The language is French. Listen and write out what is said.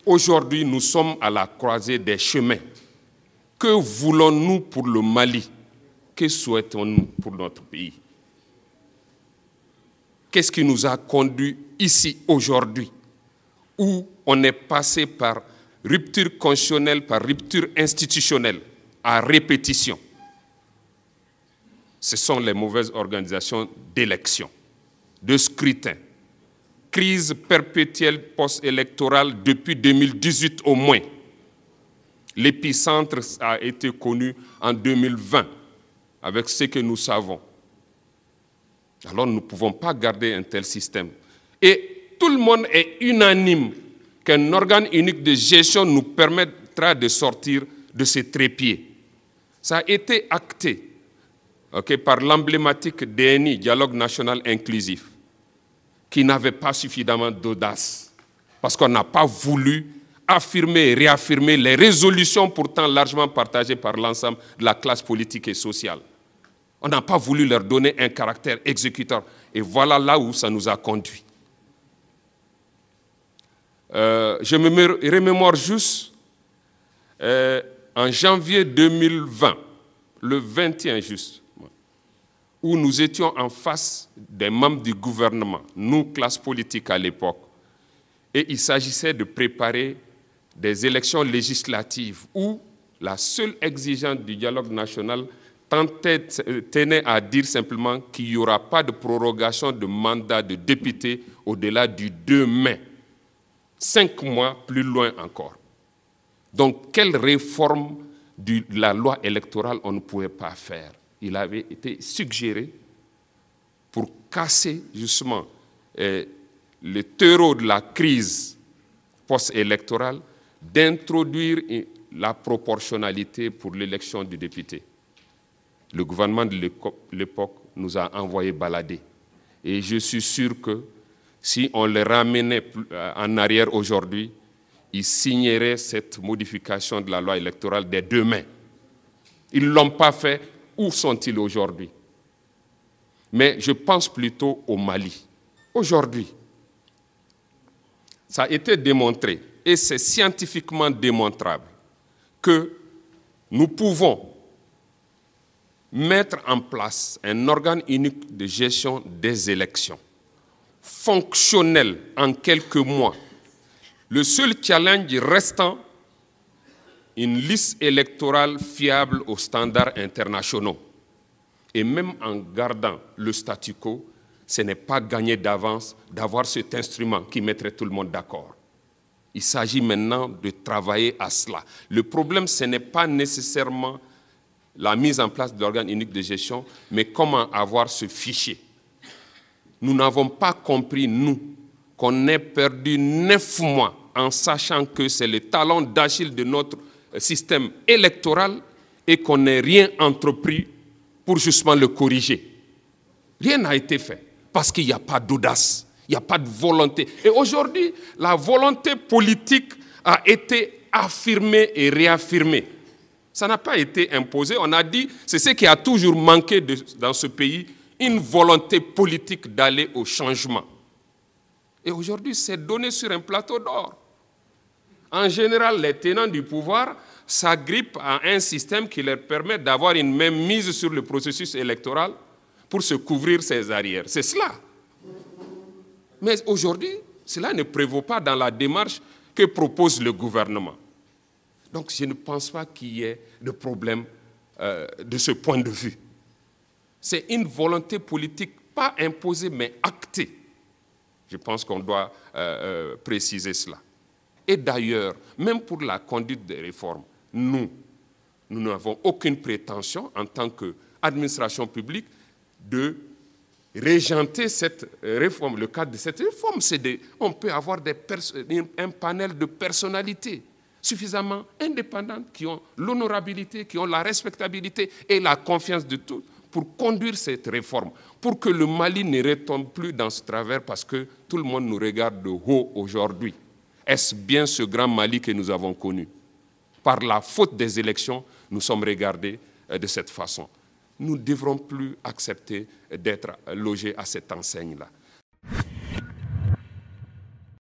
Aujourd'hui, nous sommes à la croisée des chemins. Que voulons-nous pour le Mali? Que souhaitons-nous pour notre pays? Qu'est-ce qui nous a conduits ici aujourd'hui, où on est passé par rupture constitutionnelle, par rupture institutionnelle, à répétition? Ce sont les mauvaises organisations d'élections, de scrutin, crise perpétuelle post-électorale depuis 2018 au moins. L'épicentre a été connu en 2020, avec ce que nous savons. Alors nous ne pouvons pas garder un tel système. Et tout le monde est unanime qu'un organe unique de gestion nous permettra de sortir de ces trépieds. Ça a été acté par l'emblématique DNI, Dialogue National Inclusif, qui n'avait pas suffisamment d'audace, parce qu'on n'a pas voulu affirmer et réaffirmer les résolutions pourtant largement partagées par l'ensemble de la classe politique et sociale. On n'a pas voulu leur donner un caractère exécuteur. Et voilà là où ça nous a conduit. Je me remémore juste, en janvier 2020, le 21 juste, où nous étions en face des membres du gouvernement, nous, classe politique à l'époque, et il s'agissait de préparer des élections législatives où la seule exigence du dialogue national tenait à dire simplement qu'il n'y aura pas de prorogation de mandat de député au-delà du 2 mai, 5 mois plus loin encore. Donc, quelle réforme de la loi électorale on ne pouvait pas faire? Il avait été suggéré pour casser justement le terreau de la crise post-électorale, d'introduire la proportionnalité pour l'élection du député. Le gouvernement de l'époque nous a envoyé balader. Et je suis sûr que si on les ramenait en arrière aujourd'hui, ils signeraient cette modification de la loi électorale dès demain. Ils ne l'ont pas fait. Où sont-ils aujourd'hui? Mais je pense plutôt au Mali. Aujourd'hui, ça a été démontré, et c'est scientifiquement démontrable, que nous pouvons mettre en place un organe unique de gestion des élections, fonctionnel en quelques mois. Le seul challenge restant, une liste électorale fiable aux standards internationaux. Et même en gardant le statu quo, ce n'est pas gagné d'avance d'avoir cet instrument qui mettrait tout le monde d'accord. Il s'agit maintenant de travailler à cela. Le problème, ce n'est pas nécessairement la mise en place de l'organe unique de gestion, mais comment avoir ce fichier. Nous n'avons pas compris, nous, qu'on ait perdu 9 mois en sachant que c'est le talon d'Achille de notre système électoral et qu'on n'ait rien entrepris pour justement le corriger. Rien n'a été fait parce qu'il n'y a pas d'audace, il n'y a pas de volonté. Et aujourd'hui, la volonté politique a été affirmée et réaffirmée. Ça n'a pas été imposé. On a dit, c'est ce qui a toujours manqué dans ce pays, une volonté politique d'aller au changement. Et aujourd'hui, c'est donné sur un plateau d'or. En général, les tenants du pouvoir s'agrippent à un système qui leur permet d'avoir une même mise sur le processus électoral pour se couvrir ses arrières. C'est cela. Mais aujourd'hui, cela ne prévaut pas dans la démarche que propose le gouvernement. Donc, je ne pense pas qu'il y ait de problème de ce point de vue. C'est une volonté politique, pas imposée, mais actée. Je pense qu'on doit préciser cela. Et d'ailleurs, même pour la conduite des réformes, nous n'avons aucune prétention en tant qu'administration publique de régenter cette réforme. Le cadre de cette réforme, on peut avoir un panel de personnalités suffisamment indépendantes qui ont l'honorabilité, qui ont la respectabilité et la confiance de tous pour conduire cette réforme, pour que le Mali ne retombe plus dans ce travers parce que tout le monde nous regarde de haut aujourd'hui. Est-ce bien ce grand Mali que nous avons connu? Par la faute des élections, nous sommes regardés de cette façon. Nous ne devrons plus accepter d'être logés à cette enseigne-là.